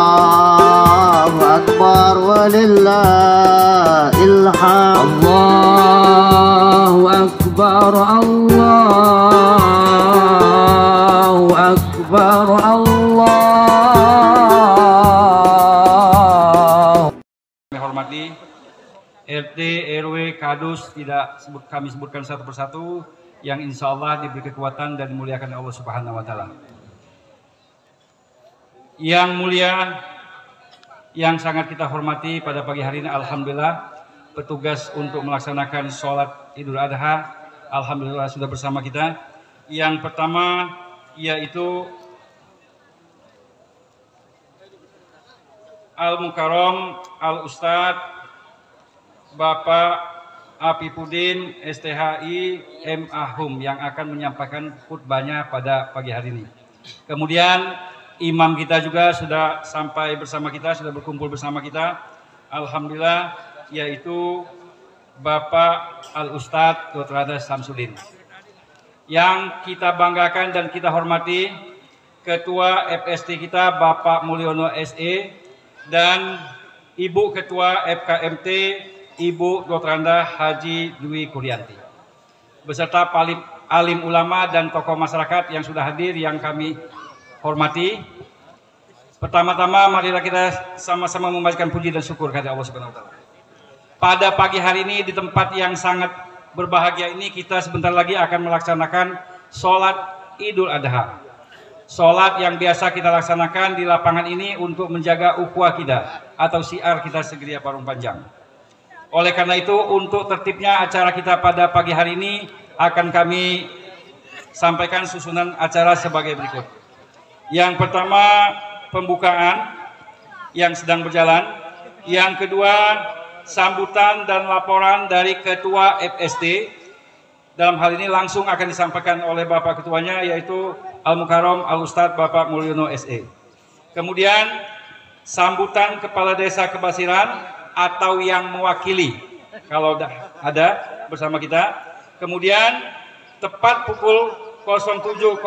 Allahu Akbar walillahil hamd. Allahu Akbar, Allahu Akbar, Allah. Kami hormati RT, RW, Kadus, tidak kami sebutkan satu persatu, yang insya Allah diberi kekuatan dan dimuliakan Allah Subhanahu wa Ta'ala. Yang mulia, yang sangat kita hormati pada pagi hari ini, alhamdulillah petugas untuk melaksanakan sholat Idul Adha alhamdulillah sudah bersama kita. Yang pertama yaitu Al-Mukarram Al-Ustadz Bapak Apipudin STHI M.Ahum yang akan menyampaikan khutbahnya pada pagi hari ini. Kemudian imam kita juga sudah sampai bersama kita, sudah berkumpul bersama kita, alhamdulillah, yaitu Bapak Al-Ustadz Dr. Samsudin. Yang kita banggakan dan kita hormati Ketua FST kita Bapak Mulyono SE dan Ibu Ketua FKMT Ibu Dr. Haji Dwi Kuryanti, beserta alim ulama dan tokoh masyarakat yang sudah hadir yang kami hormati. Pertama-tama marilah kita sama-sama membacakan puji dan syukur kepada Allah Subhanahu wa Ta'ala. Pada pagi hari ini di tempat yang sangat berbahagia ini kita sebentar lagi akan melaksanakan sholat Idul Adha. Sholat yang biasa kita laksanakan di lapangan ini untuk menjaga ukhuwah kita atau syiar kita Segeria Parung Panjang. Oleh karena itu untuk tertibnya acara kita pada pagi hari ini akan kami sampaikan susunan acara sebagai berikut. Yang pertama pembukaan yang sedang berjalan. Yang kedua sambutan dan laporan dari Ketua FST. Dalam hal ini langsung akan disampaikan oleh Bapak Ketuanya yaitu Al-Mukarram Al-Ustadz Bapak Mulyono SE. Kemudian sambutan Kepala Desa Kebasiran atau yang mewakili kalau ada bersama kita. Kemudian tepat pukul 07.00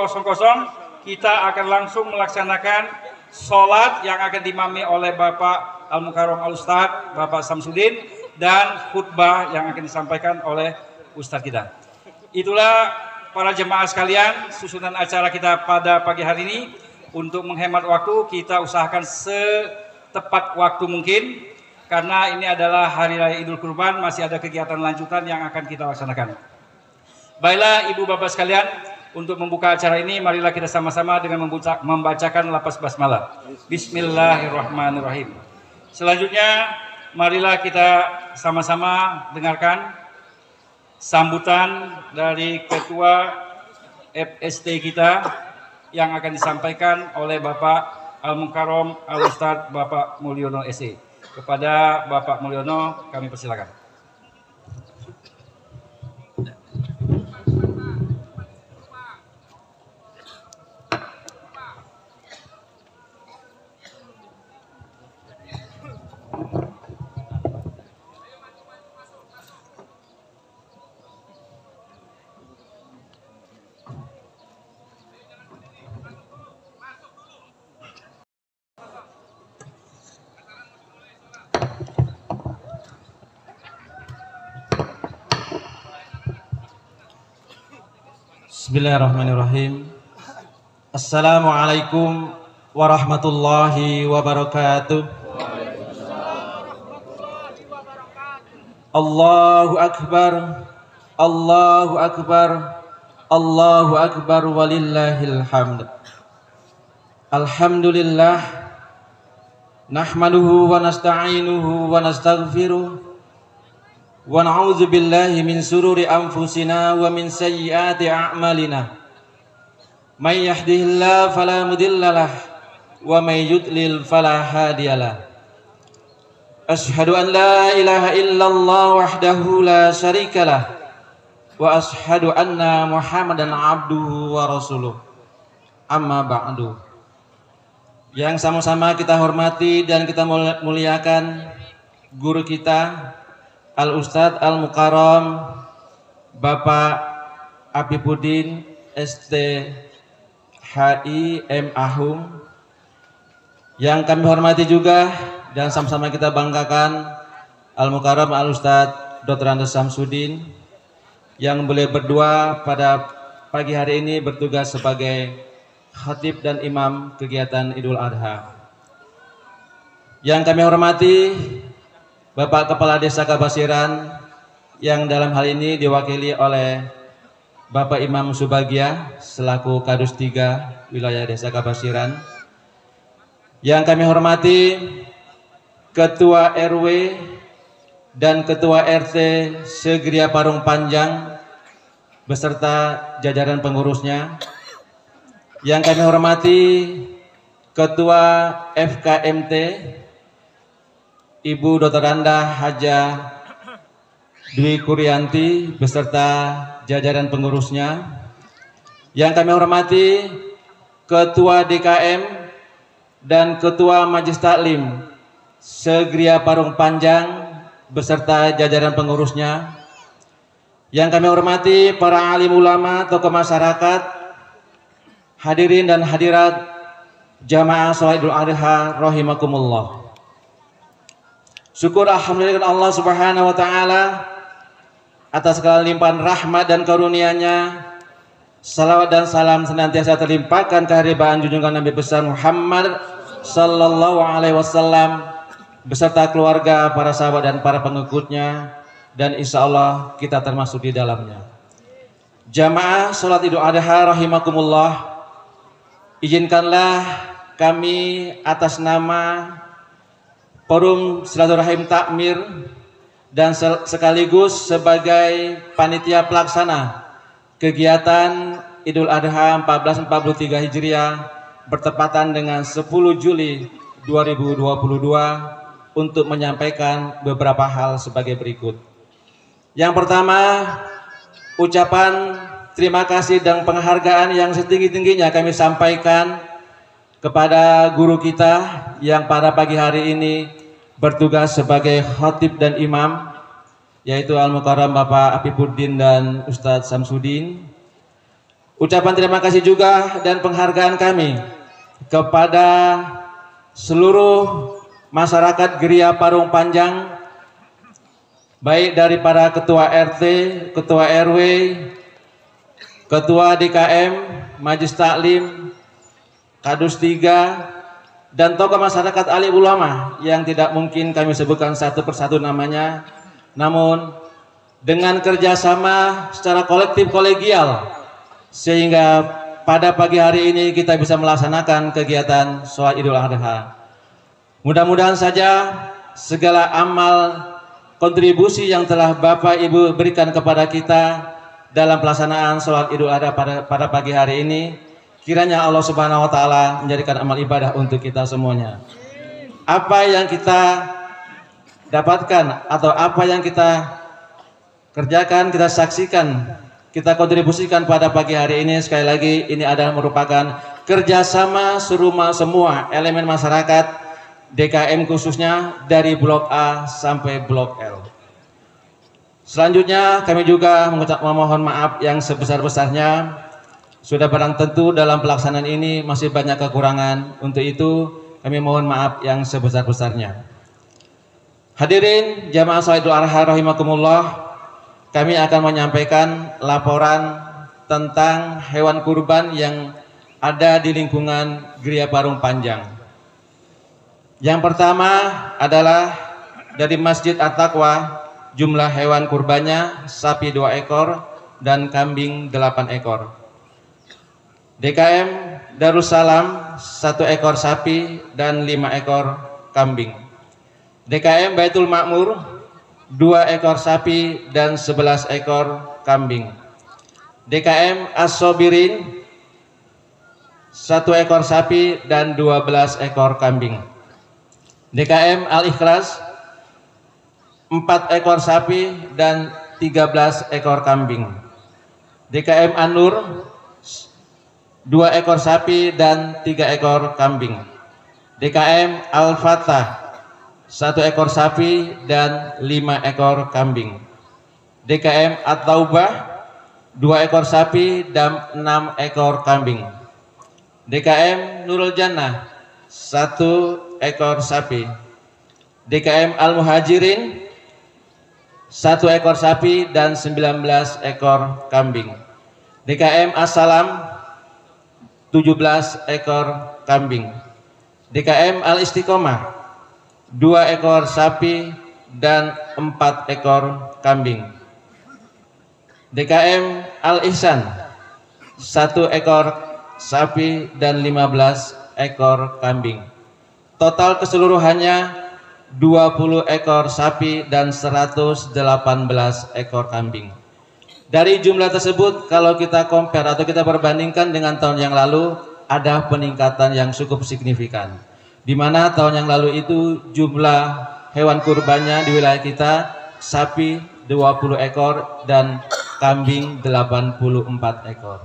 kita akan langsung melaksanakan sholat yang akan dimami oleh Bapak Al-Mukarram Al-Ustadz Bapak Samsudin dan khutbah yang akan disampaikan oleh Ustadz kita. Itulah para jemaah sekalian susunan acara kita pada pagi hari ini. Untuk menghemat waktu kita usahakan setepat waktu mungkin karena ini adalah Hari Raya Idul Kurban, masih ada kegiatan lanjutan yang akan kita laksanakan. Baiklah ibu bapak sekalian, untuk membuka acara ini marilah kita sama-sama dengan membacakan lafaz basmalah. Bismillahirrahmanirrahim. Selanjutnya marilah kita sama-sama dengarkan sambutan dari Ketua FST kita yang akan disampaikan oleh Bapak Al-Mukarram Al-Ustadz Bapak Mulyono SE. Kepada Bapak Mulyono kami persilakan. Bismillahirrahmanirrahim. Assalamualaikum warahmatullahi wabarakatuh. Allahu Akbar, Allahu Akbar, Allahu Akbar walillahil hamd. Alhamdulillah, nahmaduhu wa nasta'inuhu wa nastaghfiruh. Wa na'udzu billahi min sururi anfusina wa min sayyiati a'malina. May yahdihillahu fala mudhillalah wa may yudlil fala hadiyalah. Asyhadu an la ilaha illallah wahdahu la syarikalah wa asyhadu anna Muhammadan abduhu wa rasuluh. Amma ba'du. Yang sama-sama kita hormati dan kita muliakan guru kita Al-Ustadz Al-Mukarram Bapak Apipudin STHI M.Ahum Yang kami hormati juga dan sama-sama kita banggakan Al-Mukarram Al-Ustadz Dr. Andes Samsudin yang boleh berdua pada pagi hari ini bertugas sebagai khatib dan imam kegiatan Idul Adha. Yang kami hormati Bapak Kepala Desa Kabasiran yang dalam hal ini diwakili oleh Bapak Imam Subagia selaku Kadus 3 wilayah Desa Kabasiran. Yang kami hormati Ketua RW dan Ketua RT Segria Parung Panjang beserta jajaran pengurusnya. Yang kami hormati Ketua FKMT Ibu Dr. Anda Haja Dwi Kuryanti beserta jajaran pengurusnya. Yang kami hormati Ketua DKM dan Ketua Majelis Taklim Segria Parung Panjang beserta jajaran pengurusnya. Yang kami hormati para alim ulama, tokoh masyarakat, hadirin dan hadirat jamaah sholat Idul Adha rahimakumullah. Syukur alhamdulillah Allah Subhanahu wa taala atas segala limpahan rahmat dan karunia-Nya. Salawat dan salam senantiasa terlimpahkan kehadiran junjungan Nabi besar Muhammad sallallahu alaihi wasallam beserta keluarga, para sahabat dan para pengikutnya, dan insya Allah kita termasuk di dalamnya. Jamaah sholat Idul Adha rahimakumullah, izinkanlah kami atas nama Forum Silaturahim Takmir dan sekaligus sebagai panitia pelaksana kegiatan Idul Adha 1443 Hijriah bertepatan dengan 10 Juli 2022 untuk menyampaikan beberapa hal sebagai berikut. Yang pertama, ucapan terima kasih dan penghargaan yang setinggi-tingginya kami sampaikan kepada guru kita yang pada pagi hari ini bertugas sebagai khatib dan imam, yaitu Al-Mukarram Bapak Apipuddin dan Ustadz Samsudin. Ucapan terima kasih juga dan penghargaan kami kepada seluruh masyarakat Geria Parung Panjang, baik dari para ketua RT, ketua RW, ketua DKM, Majelis Taklim, Kadus 3, dan tokoh masyarakat alim ulama yang tidak mungkin kami sebutkan satu persatu namanya, namun dengan kerjasama secara kolektif kolegial sehingga pada pagi hari ini kita bisa melaksanakan kegiatan sholat Idul Adha. Mudah-mudahan saja segala amal kontribusi yang telah Bapak Ibu berikan kepada kita dalam pelaksanaan sholat Idul Adha pada pagi hari ini, kiranya Allah Subhanahu wa taala menjadikan amal ibadah untuk kita semuanya. Apa yang kita dapatkan atau apa yang kita kerjakan, kita saksikan, kita kontribusikan pada pagi hari ini, sekali lagi ini adalah merupakan kerjasama semua elemen masyarakat DKM khususnya dari Blok A sampai Blok L. Selanjutnya kami juga memohon maaf yang sebesar-besarnya. Sudah barang tentu dalam pelaksanaan ini masih banyak kekurangan. Untuk itu kami mohon maaf yang sebesar-besarnya. Hadirin jamaah sholat Idul Adha rahimakumullah, kami akan menyampaikan laporan tentang hewan kurban yang ada di lingkungan Geria Parung Panjang. Yang pertama adalah dari Masjid At-Taqwa, jumlah hewan kurbannya sapi 2 ekor dan kambing 8 ekor. DKM Darussalam 1 ekor sapi dan 5 ekor kambing. DKM Baitul Makmur 2 ekor sapi dan 11 ekor kambing. DKM As-Sobirin 1 ekor sapi dan 12 ekor kambing. DKM Al-Ikhlas 4 ekor sapi dan 13 ekor kambing. DKM An-Nur 2 ekor sapi dan 3 ekor kambing. DKM Al-Fatah 1 ekor sapi dan 5 ekor kambing. DKM At-Taubah 2 ekor sapi dan 6 ekor kambing. DKM Nurul Jannah 1 ekor sapi. DKM Al-Muhajirin 1 ekor sapi dan 19 ekor kambing. DKM As-Salam 17 ekor kambing. DKM Al-Istiqomah 2 ekor sapi dan 4 ekor kambing. DKM Al-Ihsan 1 ekor sapi dan 15 ekor kambing. Total keseluruhannya 20 ekor sapi dan 118 ekor kambing. Dari jumlah tersebut, kalau kita compare atau kita perbandingkan dengan tahun yang lalu, ada peningkatan yang cukup signifikan. Di mana tahun yang lalu itu jumlah hewan kurbannya di wilayah kita sapi 20 ekor dan kambing 84 ekor.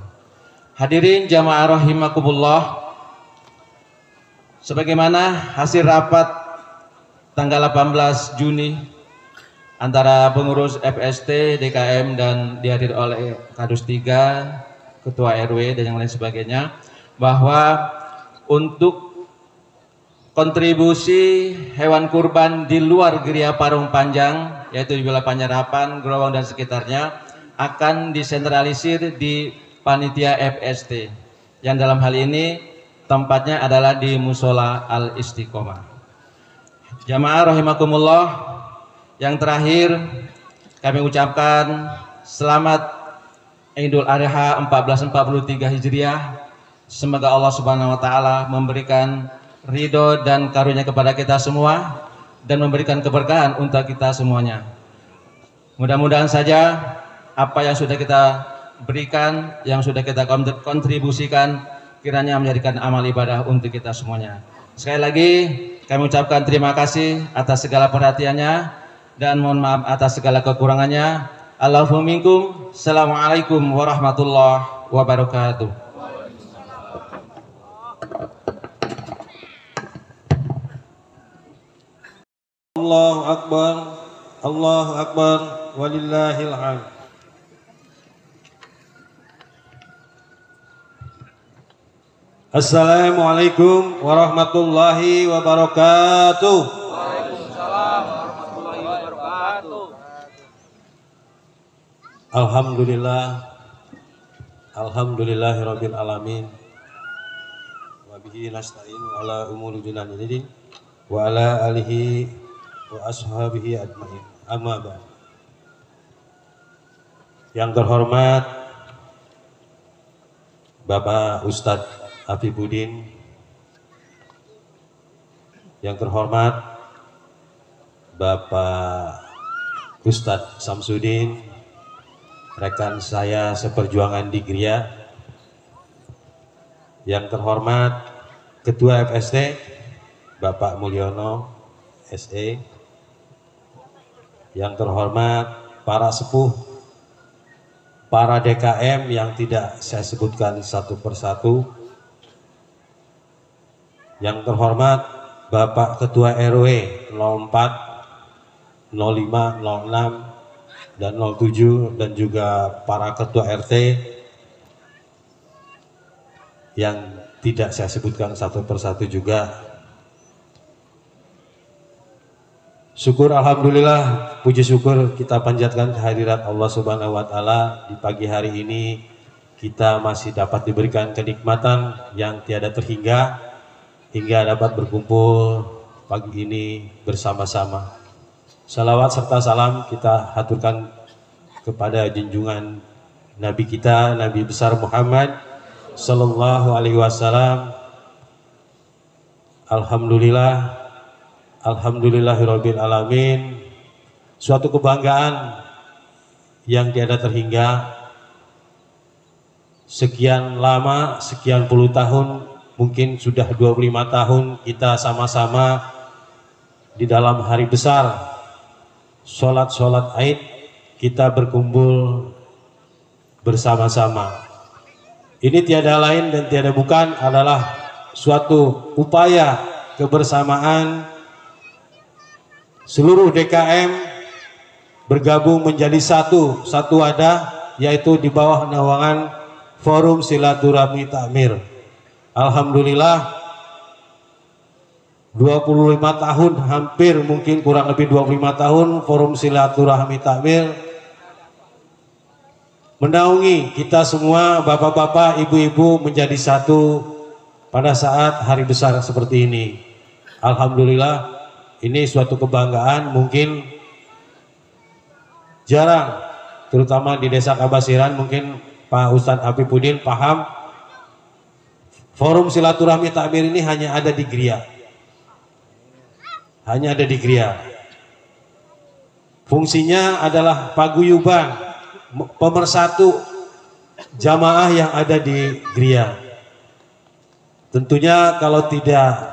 Hadirin jamaah rahimakumullah, sebagaimana hasil rapat tanggal 18 Juni antara pengurus FST, DKM dan dihadiri oleh Kadus 3, Ketua RW dan yang lain sebagainya, bahwa untuk kontribusi hewan kurban di luar Geria Parung Panjang, yaitu di wilayah Panjarapan, Growong dan sekitarnya, akan disentralisir di panitia FST, yang dalam hal ini tempatnya adalah di Musola Al-Istiqomah. Jamaah rahimakumullah, yang terakhir kami ucapkan selamat Idul Adha 1443 Hijriah. Semoga Allah Subhanahu wa taala memberikan ridho dan karunia kepada kita semua dan memberikan keberkahan untuk kita semuanya. Mudah-mudahan saja apa yang sudah kita berikan, yang sudah kita kontribusikan, kiranya menjadikan amal ibadah untuk kita semuanya. Sekali lagi kami ucapkan terima kasih atas segala perhatiannya dan mohon maaf atas segala kekurangannya. Allahumma minkum. Assalamualaikum warahmatullahi wabarakatuh. Allahu Akbar, Allahu Akbar, walillahil hamd. Assalamualaikum warahmatullahi wabarakatuh. Waalaikumsalam warahmatullahi wabarakatuh. Alhamdulillahirabbil alamin. Wa bihi nasta'in ala umuri dinina wa ala alihi wa ashabihi ajmain. Amma ba'd. Yang terhormat Bapak Ustadz Afifuddin, yang terhormat Bapak Ustadz Samsudin, rekan saya seperjuangan di Geria, yang terhormat Ketua FST Bapak Mulyono SE, yang terhormat para sepuh, para DKM yang tidak saya sebutkan satu persatu, yang terhormat Bapak Ketua RW 04, 05, 06, dan 07, dan juga para Ketua RT yang tidak saya sebutkan satu persatu juga. Syukur alhamdulillah, puji syukur kita panjatkan kehadirat Allah Subhanahu wa taala. Di pagi hari ini kita masih dapat diberikan kenikmatan yang tiada terhingga hingga dapat berkumpul pagi ini bersama-sama. Salawat serta salam kita haturkan kepada junjungan Nabi kita, Nabi besar Muhammad Sallallahu Alaihi Wasallam. Alhamdulillah, alhamdulillahirabbil alamin. Suatu kebanggaan yang tiada terhingga. Sekian lama, sekian puluh tahun, mungkin sudah 25 tahun kita sama-sama di dalam hari besar sholat Aid, kita berkumpul bersama-sama. Ini tiada lain dan tiada bukan adalah suatu upaya kebersamaan seluruh DKM bergabung menjadi satu wadah, yaitu di bawah naungan Forum Silaturahmi Takmir. Alhamdulillah, 25 tahun, hampir mungkin kurang lebih 25 tahun Forum Silaturahmi Takmir menaungi kita semua, bapak-bapak, ibu-ibu menjadi satu pada saat hari besar seperti ini. Alhamdulillah, ini suatu kebanggaan, mungkin jarang, terutama di Desa Kabasiran, mungkin Pak Ustadz Apipudin paham, Forum Silaturahmi Takmir ini hanya ada di Gria. Hanya ada di Gria. Fungsinya adalah paguyuban, pemersatu jamaah yang ada di Gria. Tentunya kalau tidak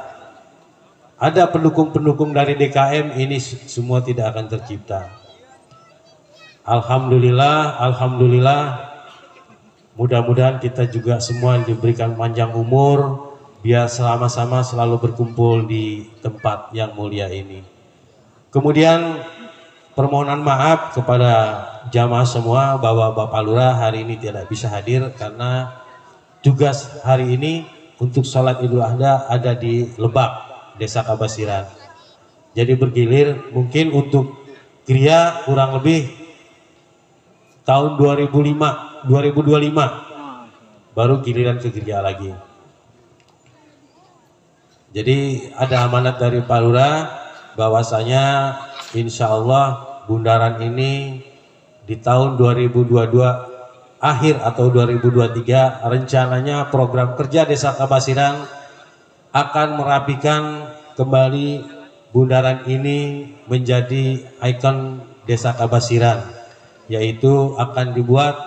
ada pendukung-pendukung dari DKM, ini semua tidak akan tercipta. Alhamdulillah, alhamdulillah. Mudah-mudahan kita juga semua diberikan panjang umur, biar sama-sama selalu berkumpul di tempat yang mulia ini. Kemudian permohonan maaf kepada jamaah semua bahwa Bapak Lurah hari ini tidak bisa hadir karena tugas hari ini untuk sholat Idul Adha ada di Lebak, Desa Kabasiran. Jadi bergilir, mungkin untuk Gria kurang lebih tahun 2025 baru giliran ke Gria lagi. Jadi ada amanat dari Pak Lurah bahwasanya insya Allah bundaran ini di tahun 2022 akhir atau 2023 rencananya program kerja Desa Kabasiran akan merapikan kembali bundaran ini menjadi ikon Desa Kabasiran, yaitu akan dibuat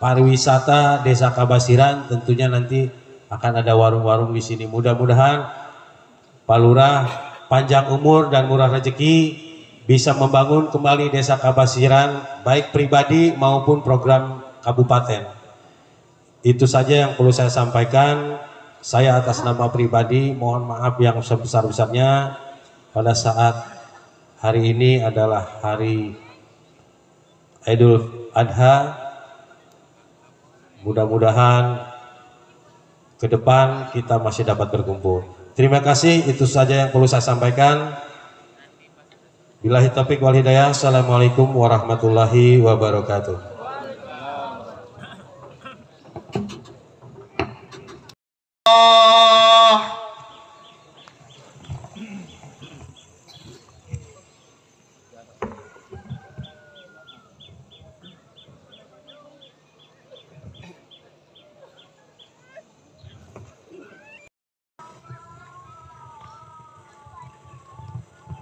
pariwisata Desa Kabasiran. Tentunya nanti akan ada warung-warung di sini. Mudah-mudahan Pak Lurah panjang umur dan murah rezeki, bisa membangun kembali Desa Kabasiran baik pribadi maupun program kabupaten. Itu saja yang perlu saya sampaikan. Saya atas nama pribadi mohon maaf yang sebesar-besarnya pada saat hari ini adalah hari Idul Adha. Mudah-mudahan ke depan kita masih dapat berkumpul. Terima kasih, itu saja yang perlu saya sampaikan. Billahi taufiq wal hidayah. Assalamualaikum warahmatullahi wabarakatuh.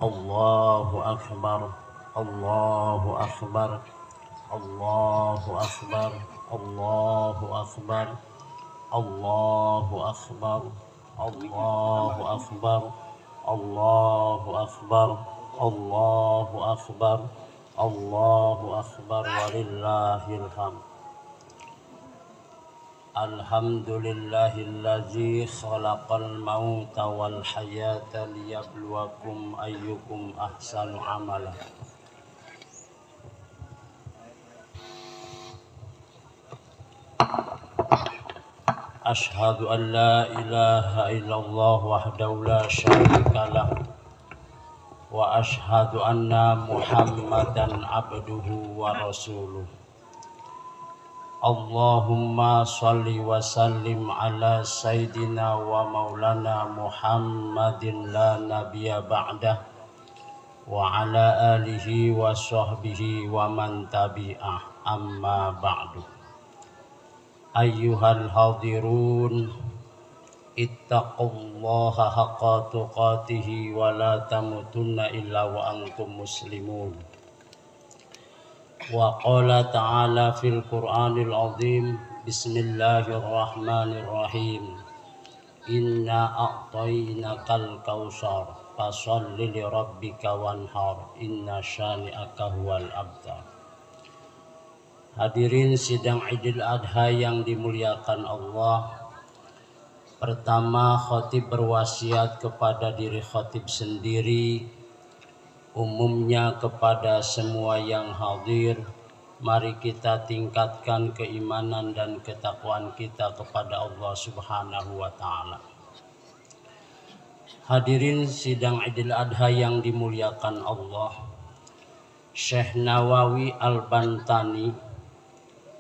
Allahu Akbar, Allahu Akbar, Allahu Akbar, Allahu Akbar, Allahu Akbar, Allahu Akbar, Allahu Akbar, Allahu Akbar, Allahu Akbar, walillahil hamd. Alhamdulillahillazi khalaqal mauta wal hayata liyabluwakum ayyukum ahsanu amala. Ashhadu an la ilaha illallah wahdahu la syarika lah wa ashhadu anna Muhammadan abduhu wa rasuluh. Allahumma salli wa sallim ala sayyidina wa maulana Muhammadin la nabiyya ba'dah wa ala alihi wa sahbihi wa man tabi'ah, amma ba'du. Ayyuhal hadirun, ittaqullaha haqqa tuqatihi wa la tamutunna illa wa antum muslimun. Wa qala ta'ala fil Qur'anil azim, bismillahirrahmanirrahim, inna a'tainakal kautsar fasholli li rabbika wanhar inna syani'aka huwal abtar. Hadirin sidang Idul Adha yang dimuliakan Allah. Pertama, khatib berwasiat kepada diri khatib sendiri, umumnya kepada semua yang hadir. Mari kita tingkatkan keimanan dan ketakwaan kita kepada Allah Subhanahu wa ta'ala. Hadirin sidang Idul Adha yang dimuliakan Allah, Syekh Nawawi Al-Bantani,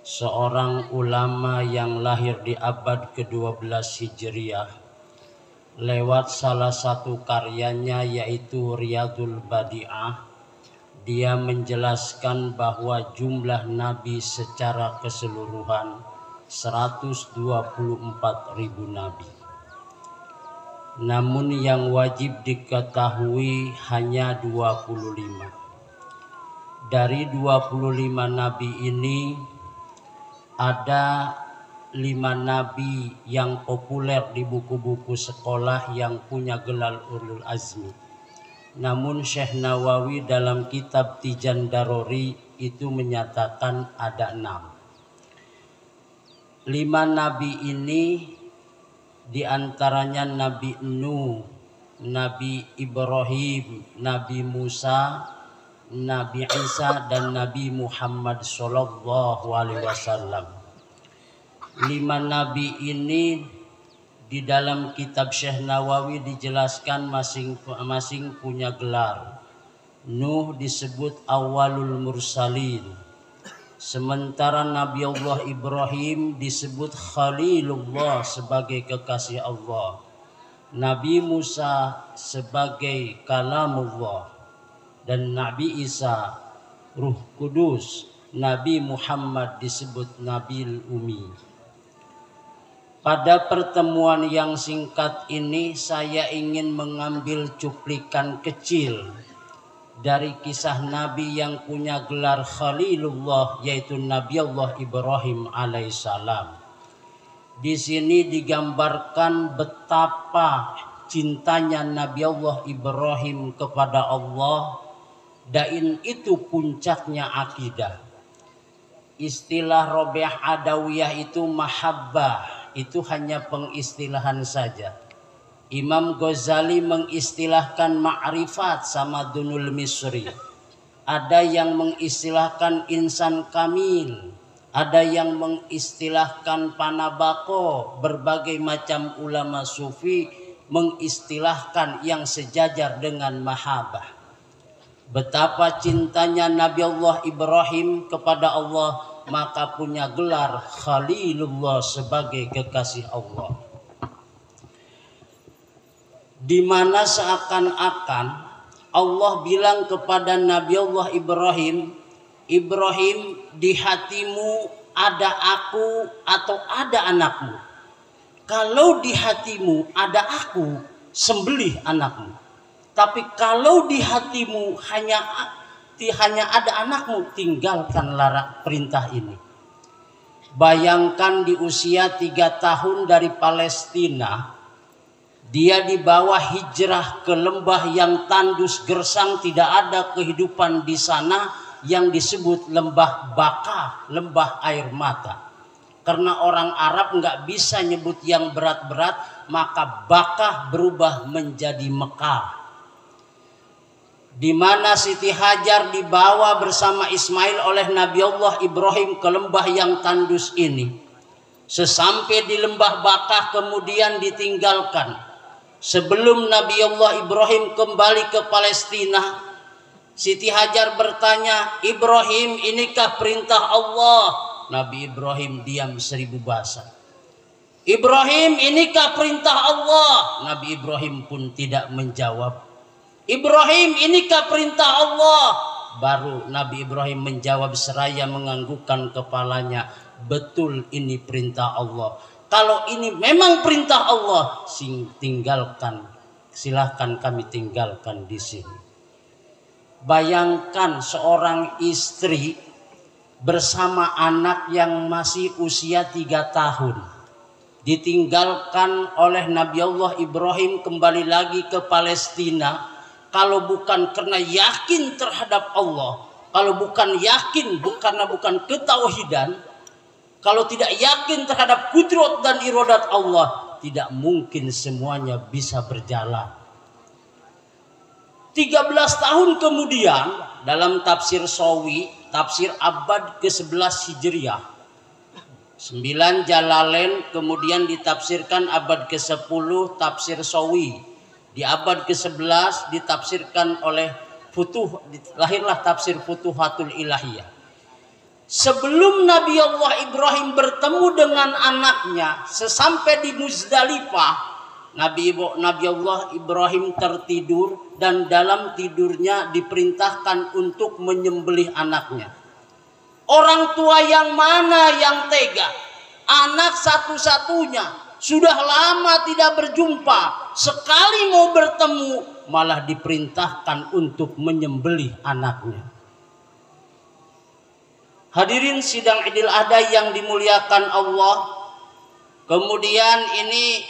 seorang ulama yang lahir di abad ke-12 Hijriah, lewat salah satu karyanya yaitu Riyadul Badi'ah, dia menjelaskan bahwa jumlah nabi secara keseluruhan 124.000 nabi. Namun yang wajib diketahui hanya 25. Dari 25 nabi ini ada 5 nabi yang populer di buku-buku sekolah yang punya gelar ulul azmi. Namun Syekh Nawawi dalam kitab Tijan Darori itu menyatakan ada 6. 5 nabi ini diantaranya Nabi Nuh, Nabi Ibrahim, Nabi Musa, Nabi Isa, dan Nabi Muhammad Sallallahu Alaihi Wasallam. 5 nabi ini di dalam kitab Syekh Nawawi dijelaskan masing-masing punya gelar. Nuh disebut awalul mursalin, sementara Nabi Allah Ibrahim disebut Khalilullah sebagai kekasih Allah, Nabi Musa sebagai kalamullah, dan Nabi Isa Ruh Kudus. Nabi Muhammad disebut Nabil Umi. Pada pertemuan yang singkat ini saya ingin mengambil cuplikan kecil dari kisah Nabi yang punya gelar Khalilullah, yaitu Nabi Allah Ibrahim alaihissalam. Di sini digambarkan betapa cintanya Nabi Allah Ibrahim kepada Allah, dan itu puncaknya akidah. Istilah Robiah Adawiyah itu mahabbah, itu hanya pengistilahan saja. Imam Ghazali mengistilahkan ma'rifat sama Dunul Misri. Ada yang mengistilahkan insan kamil, ada yang mengistilahkan panabako. Berbagai macam ulama sufi mengistilahkan yang sejajar dengan mahabbah. Betapa cintanya Nabi Allah Ibrahim kepada Allah, maka punya gelar Khalilullah sebagai kekasih Allah. Di mana seakan-akan Allah bilang kepada Nabi Allah Ibrahim, Ibrahim, di hatimu ada aku atau ada anakmu? Kalau di hatimu ada aku, sembelih anakmu. Tapi kalau di hatimu hanya ada anakmu, tinggalkanlah perintah ini. Bayangkan di usia 3 tahun dari Palestina, dia dibawa hijrah ke lembah yang tandus gersang, tidak ada kehidupan di sana, yang disebut lembah Baka, lembah air mata. Karena orang Arab nggak bisa nyebut yang berat-berat, maka Baka berubah menjadi Mekah. Di mana Siti Hajar dibawa bersama Ismail oleh Nabi Allah Ibrahim ke lembah yang tandus ini. Sesampai di lembah Baka kemudian ditinggalkan. Sebelum Nabi Allah Ibrahim kembali ke Palestina, Siti Hajar bertanya, Ibrahim, inikah perintah Allah? Nabi Ibrahim diam 1000 bahasa. Ibrahim, inikah perintah Allah? Nabi Ibrahim pun tidak menjawab. Ibrahim, inikah perintah Allah? Baru Nabi Ibrahim menjawab seraya menganggukkan kepalanya, betul ini perintah Allah. Kalau ini memang perintah Allah, tinggalkan, silahkan kami tinggalkan di sini. Bayangkan seorang istri bersama anak yang masih usia 3 tahun, ditinggalkan oleh Nabi Allah Ibrahim kembali lagi ke Palestina. Kalau bukan karena yakin terhadap Allah, kalau bukan yakin karena bukan ketauhidan, kalau tidak yakin terhadap kudrat dan iradat Allah, tidak mungkin semuanya bisa berjalan. 13 tahun kemudian dalam tafsir Sawi, tafsir abad ke-11 Hijriah, 9 Jalalain kemudian ditafsirkan abad ke-10 tafsir Sawi. Di abad ke-11 ditafsirkan oleh lahirlah tafsir Futuhatul Ilahiyah. Sebelum Nabi Allah Ibrahim bertemu dengan anaknya, sesampai di Muzdalifah, Nabi Allah Ibrahim tertidur dan dalam tidurnya diperintahkan untuk menyembelih anaknya. Orang tua yang mana yang tega? Anak satu-satunya sudah lama tidak berjumpa, sekali mau bertemu malah diperintahkan untuk menyembelih anaknya. Hadirin sidang Idul Adha yang dimuliakan Allah, kemudian ini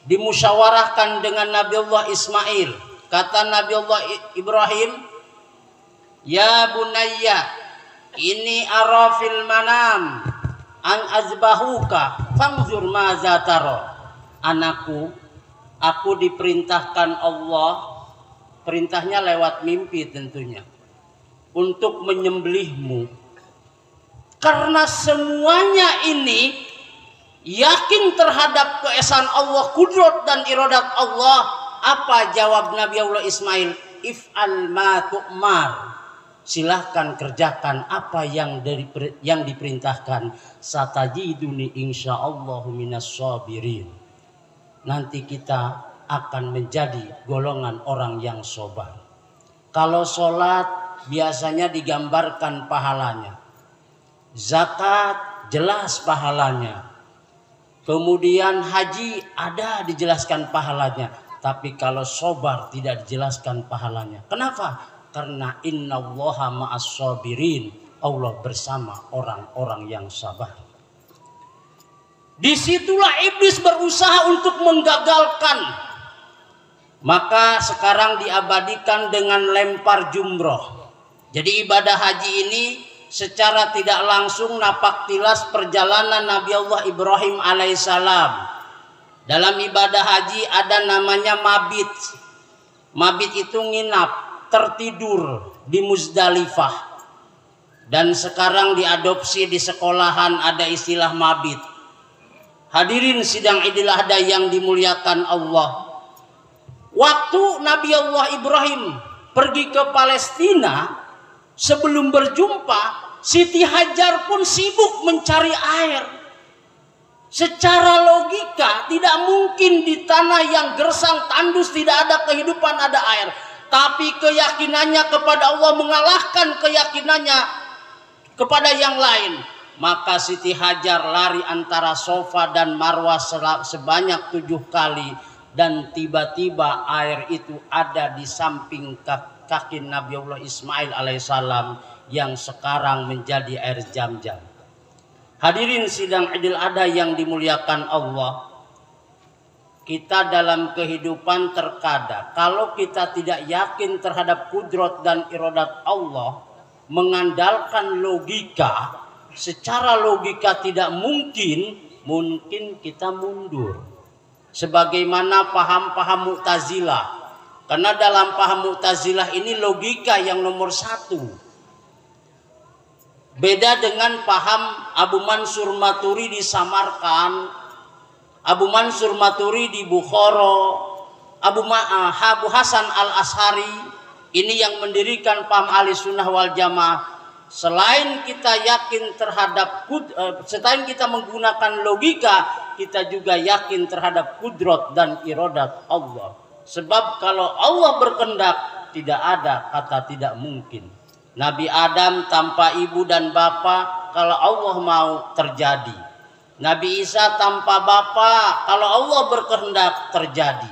dimusyawarahkan dengan Nabi Allah Ismail. Kata Nabi Allah Ibrahim, "Ya bunayya, ini arafil manam an azbahuka fanzur maza taro." Anakku, aku diperintahkan Allah, perintahnya lewat mimpi tentunya, untuk menyembelihmu. Karena semuanya ini yakin terhadap keesaan Allah, kudrat dan iradat Allah. Apa jawab Nabi Allah Ismail? If'al ma tu'mar. Silahkan kerjakan apa yang diperintahkan. Satajiduni insyaallahu minas sabirin. Nanti kita akan menjadi golongan orang yang sabar. Kalau sholat biasanya digambarkan pahalanya. Zakat jelas pahalanya. Kemudian haji ada dijelaskan pahalanya. Tapi kalau sabar tidak dijelaskan pahalanya. Kenapa? Karena innallaha ma'as sabirin. Allah bersama orang-orang yang sabar. Disitulah iblis berusaha untuk menggagalkan. Maka sekarang diabadikan dengan lempar jumroh. Jadi ibadah haji ini secara tidak langsung napak tilas perjalanan Nabi Allah Ibrahim alaihissalam. Dalam ibadah haji ada namanya mabit. Mabit itu nginap, tertidur di Muzdalifah. Dan sekarang diadopsi di sekolahan ada istilah mabit. Hadirin sidang Idul Adha yang dimuliakan Allah. Waktu Nabi Allah Ibrahim pergi ke Palestina, sebelum berjumpa, Siti Hajar pun sibuk mencari air. Secara logika tidak mungkin di tanah yang gersang tandus tidak ada kehidupan, ada air. Tapi keyakinannya kepada Allah mengalahkan keyakinannya kepada yang lain. Maka Siti Hajar lari antara Safa dan Marwah sebanyak 7 kali. Dan tiba-tiba air itu ada di samping kaki Nabi Allah Ismail alaihissalam yang sekarang menjadi air Zam-Zam. Hadirin sidang Idul Adha yang dimuliakan Allah. Kita dalam kehidupan terkadang kalau kita tidak yakin terhadap kudrat dan iradat Allah, mengandalkan logika, secara logika tidak mungkin kita mundur. Sebagaimana paham-paham Mu'tazilah. Karena dalam paham Mu'tazilah ini logika yang nomor 1. Beda dengan paham Abu Mansur Maturidi di Samarkand, Abu Mansur Maturidi di Bukhara, Abu Hasan al-Ashari. Ini yang mendirikan paham ahli sunnah wal jamaah. Selain kita yakin terhadap selain kita menggunakan logika, kita juga yakin terhadap kudrat dan iradat Allah. Sebab kalau Allah berkehendak, tidak ada kata tidak mungkin. Nabi Adam tanpa ibu dan bapa, kalau Allah mau terjadi. Nabi Isa tanpa bapa, kalau Allah berkehendak terjadi.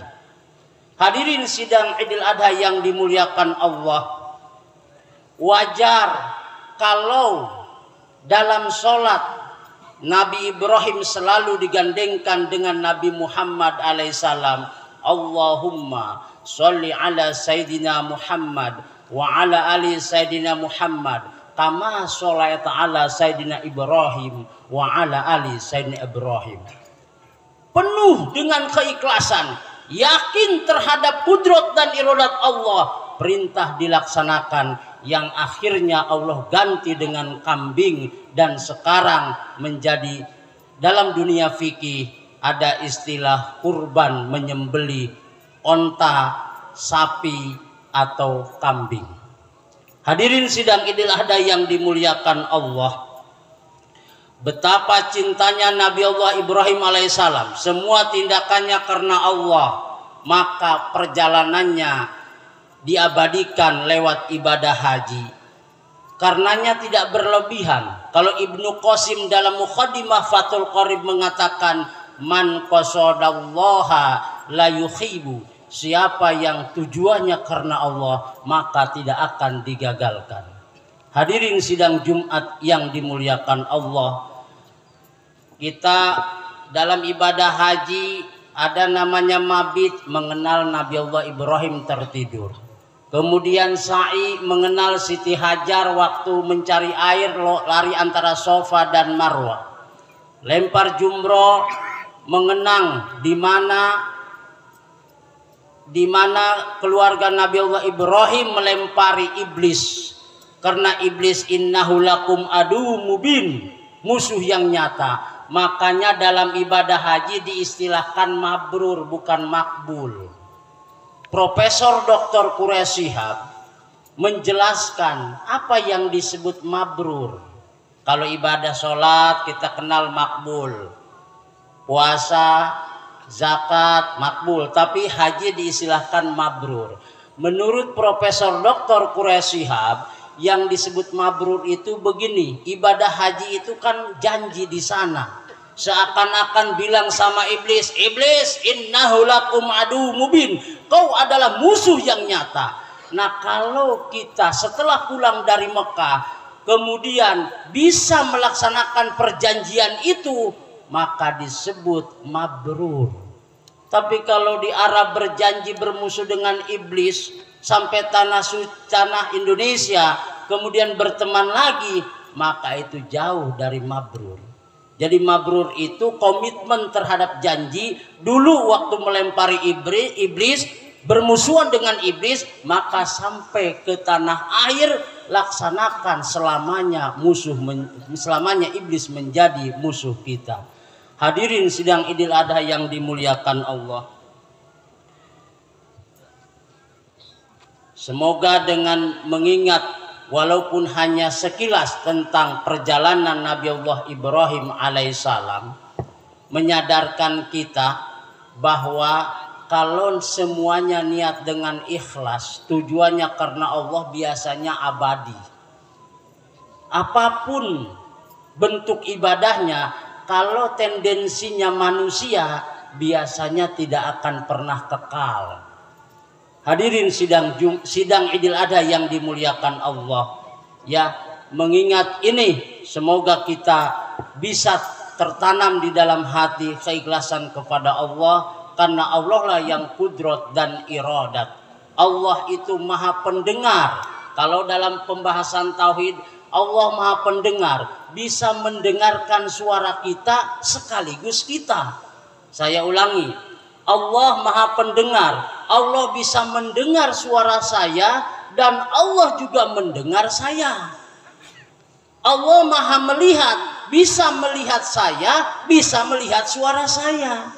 Hadirin sidang Idul Adha yang dimuliakan Allah. Wajar kalau dalam sholat Nabi Ibrahim selalu digandengkan dengan Nabi Muhammad alaihissalam. Allahumma sholli ala Sayyidina Muhammad wa ala ali Sayyidina Muhammad kama sholaita ala Sayyidina Ibrahim wa ala ali Sayyidina Ibrahim. Penuh dengan keikhlasan, yakin terhadap kudrat dan iradat Allah, perintah dilaksanakan. Yang akhirnya Allah ganti dengan kambing. Dan sekarang menjadi dalam dunia fikih ada istilah kurban, menyembeli onta, sapi, atau kambing. Hadirin sidang Idul Adha yang dimuliakan Allah, betapa cintanya Nabi Allah Ibrahim alaihissalam. Semua tindakannya karena Allah, maka perjalanannya diabadikan lewat ibadah haji. Karenanya tidak berlebihan. Kalau Ibnu Qasim dalam Muqaddimah Fathul Qorib mengatakan, man qasadallaha la yuhibu, siapa yang tujuannya karena Allah maka tidak akan digagalkan. Hadirin sidang Jumat yang dimuliakan Allah, kita dalam ibadah haji ada namanya mabit, mengenal Nabi Allah Ibrahim tertidur. Kemudian sa'i, mengenal Siti Hajar waktu mencari air, lari antara Safa dan Marwah. Lempar jumroh, mengenang di mana keluarga Nabi Allah Ibrahim melempari iblis. Karena iblis innahu lakum adu mubin, musuh yang nyata. Makanya dalam ibadah haji diistilahkan mabrur, bukan makbul. Profesor Dr. Quraish Shihab menjelaskan apa yang disebut mabrur. Kalau ibadah sholat kita kenal makbul, puasa, zakat makbul, tapi haji diistilahkan mabrur. Menurut Profesor Dr. Quraish Shihab, yang disebut mabrur itu begini, ibadah haji itu kan janji di sana. Seakan-akan bilang sama iblis, iblis innahu lakum adu mubin, kau adalah musuh yang nyata. Nah, kalau kita setelah pulang dari Mekah kemudian bisa melaksanakan perjanjian itu, maka disebut mabrur. Tapi kalau di Arab berjanji bermusuh dengan iblis sampai tanah Indonesia kemudian berteman lagi, maka itu jauh dari mabrur. Jadi mabrur itu komitmen terhadap janji. Dulu waktu melempari iblis, bermusuhan dengan iblis, maka sampai ke tanah air laksanakan selamanya selamanya iblis menjadi musuh kita. Hadirin sidang Idul Adha yang dimuliakan Allah, semoga dengan mengingat walaupun hanya sekilas tentang perjalanan Nabi Allah Ibrahim alaihissalam, menyadarkan kita bahwa kalau semuanya niat dengan ikhlas, tujuannya karena Allah, biasanya abadi. Apapun bentuk ibadahnya, kalau tendensinya manusia, biasanya tidak akan pernah kekal. Hadirin sidang Idul Adha yang dimuliakan Allah, ya, mengingat ini semoga kita bisa tertanam di dalam hati keikhlasan kepada Allah, karena Allah lah yang kudrat dan iradat. Allah itu maha pendengar. Kalau dalam pembahasan tauhid, Allah maha pendengar, bisa mendengarkan suara kita sekaligus kita. Saya ulangi, Allah maha pendengar, Allah bisa mendengar suara saya dan Allah juga mendengar saya. Allah maha melihat, bisa melihat saya, bisa melihat suara saya.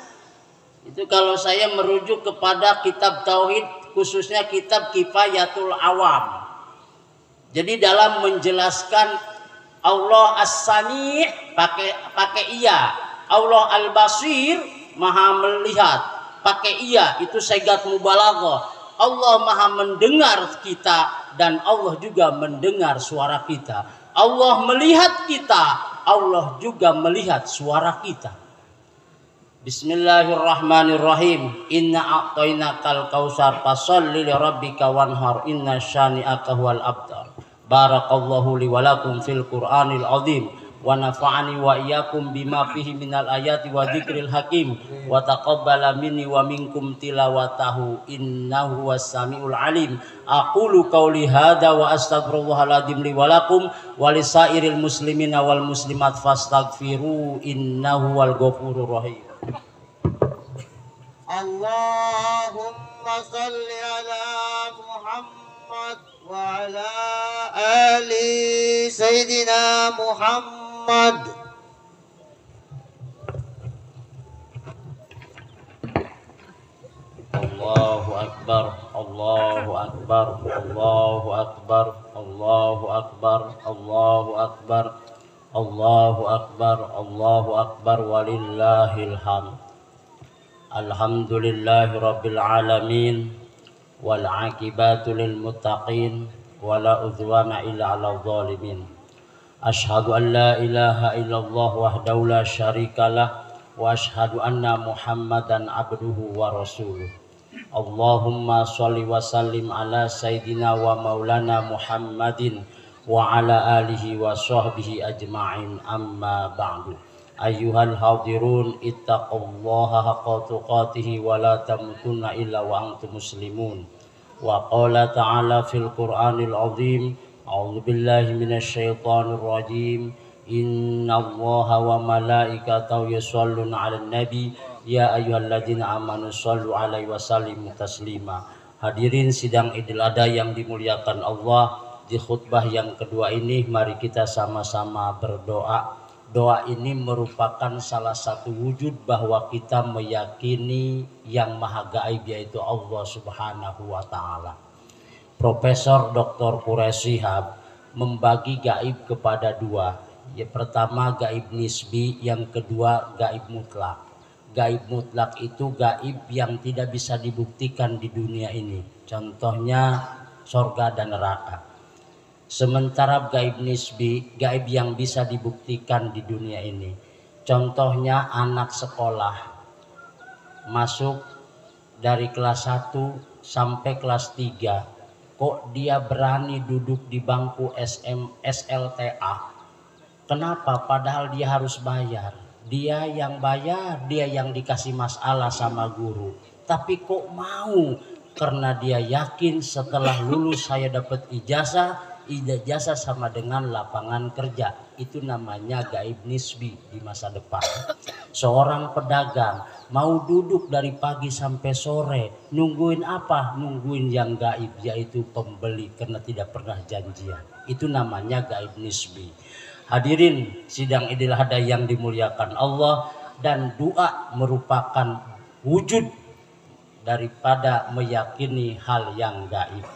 Itu kalau saya merujuk kepada kitab tauhid, khususnya kitab Kifayatul Awam. Jadi dalam menjelaskan Allah As-Sami' pakai iya, Allah Al-Basir maha melihat, pakai iya, itu segat mubalaghah. Allah maha mendengar kita dan Allah juga mendengar suara kita. Allah melihat kita, Allah juga melihat suara kita. Bismillahirrahmanirrahim. Inna a'tainakal kausar fasholli li rabbika wanhar inna syani'aka huwal abtar. Barakallahu li wa lakum fil Qur'anil azim wa nafa'ani wa iyyakum bima fihi minal ayati wa dzikril hakim wa taqabbala minni wa minkum tilawatahu innahu was-sami'ul alim. Aqulu qauli hadza wa astaghfirullahal adzim li wa lakum wa lisairil muslimina wal muslimat fastaghfiru innahu wal ghafurur rahim. Allahumma salli ala Muhammad wa ala ali Sayyidina Muhammad. Allah akbar, Allahu akbar, Allahu akbar, Allahu akbar, Allahu akbar, Allahu akbar, Allahu akbar, walillahil hamd. Alhamdulillahi rabbil alamin, wal aqibatu lil muttaqin, wala udwana illa 'alal zalimin. Asyhadu an la ilaha illallah wahdahu la syarikalah, wa asyhadu anna Muhammadan abduhu wa rasuluh. Allahumma sholli wa sallim ala sayyidina wa maulana Muhammadin wa ala alihi wa sahbihi ajma'in, amma ba'du. Ayyuhal hadirun, ittaqullaha haqqa tuqatih wa la tamutunna illa wa antum muslimun. Wa qala ta'ala fil Qur'anil azim, a'udzu billahi minasy syaithanir rajim, innallaha wa malaikatahu yusholluna 'alan nabi ya ayyuhalladzina amanu shollu 'alaihi wa sallimu taslima. Hadirin sidang Idul Adha yang dimuliakan Allah, di khutbah yang kedua ini mari kita sama-sama berdoa. Doa ini merupakan salah satu wujud bahwa kita meyakini yang maha gaib, yaitu Allah subhanahu wa ta'ala. Profesor Dr. Quraisy Shihab membagi gaib kepada dua. Yang pertama gaib nisbi, yang kedua gaib mutlak. Gaib mutlak itu gaib yang tidak bisa dibuktikan di dunia ini. Contohnya surga dan neraka. Sementara gaib nisbi, gaib yang bisa dibuktikan di dunia ini. Contohnya anak sekolah masuk dari kelas 1 sampai kelas 3. Kok dia berani duduk di bangku SLTA? Kenapa? Padahal dia harus bayar. Dia yang bayar, dia yang dikasih masalah sama guru. Tapi kok mau? Karena dia yakin setelah lulus saya dapat ijazah sama dengan lapangan kerja. Itu namanya gaib nisbi di masa depan. Seorang pedagang mau duduk dari pagi sampai sore, nungguin apa? Nungguin yang gaib, yaitu pembeli, karena tidak pernah janjian. Itu namanya gaib nisbi. Hadirin sidang Idul Adha yang dimuliakan Allah, dan doa merupakan wujud daripada meyakini hal yang gaib.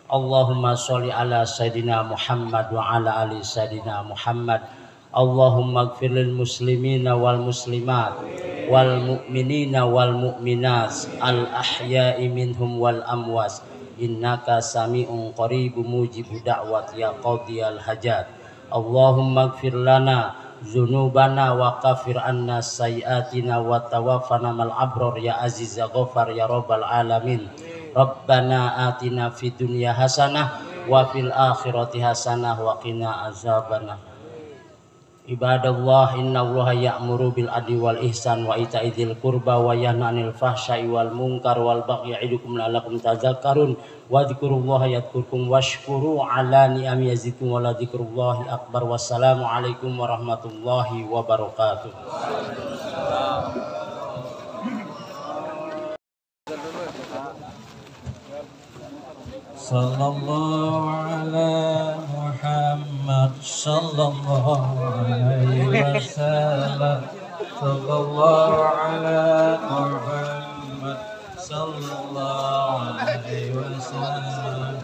Allahumma sholli ala sayyidina Muhammad wa ala ali sayyidina Muhammad. Allahumma ighfir lil muslimina wal muslimat wal mu'minina wal mu'minat al ahya'i minhum wal amwas, innaka sami'un qaribun mujibu da'wat ya qadiyal hajat. Allahumma ighfir lana dzunubana wa kafir anna sayyi'atina wa tawaffana mal abrar ya aziz ya ghafar ya rabbal alamin. Rabbana atina fid dunya hasanah wa fil akhirati hasanah wa qina azabannar. Ibadallah, innallaha ya'muru bil adli wal ihsan wa ita'i dzil qurba wa yanha 'anil fahsya'i wal munkar wal baghi ya'idukum la'allakum tadhakkarun wa dzkurullaha yadhkurkum washkuru 'ala ni'ami yazidukum wa la dzikrullahi akbar. Wassalamu alaikum warahmatullahi wabarakatuh. Sallallahu ala Muhammad sallallahu alaihi wasallam. Sallallahu ala Muhammad sallallahu alaihi wasallam.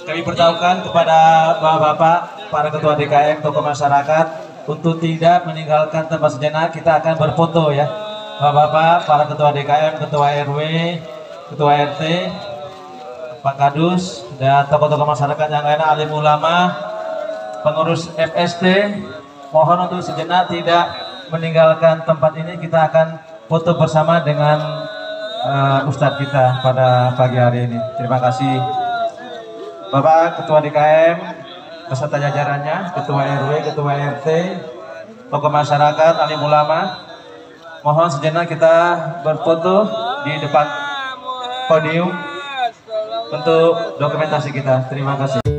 Kami beritahukan kepada bapak-bapak, para ketua DKM, tokoh masyarakat untuk tidak meninggalkan tempat sejenak. Kita akan berfoto ya. Bapak-bapak, para ketua DKM, ketua RW, ketua RT, Pak Kadus, dan tokoh-tokoh masyarakat yang lain, alim ulama, pengurus FST, mohon untuk sejenak tidak meninggalkan tempat ini. Kita akan foto bersama dengan Ustadz kita pada pagi hari ini. Terima kasih Bapak Ketua DKM beserta jajarannya, Ketua RW, Ketua RT, tokoh masyarakat, alim ulama. Mohon sejenak kita berfoto di depan podium untuk dokumentasi kita. Terima kasih.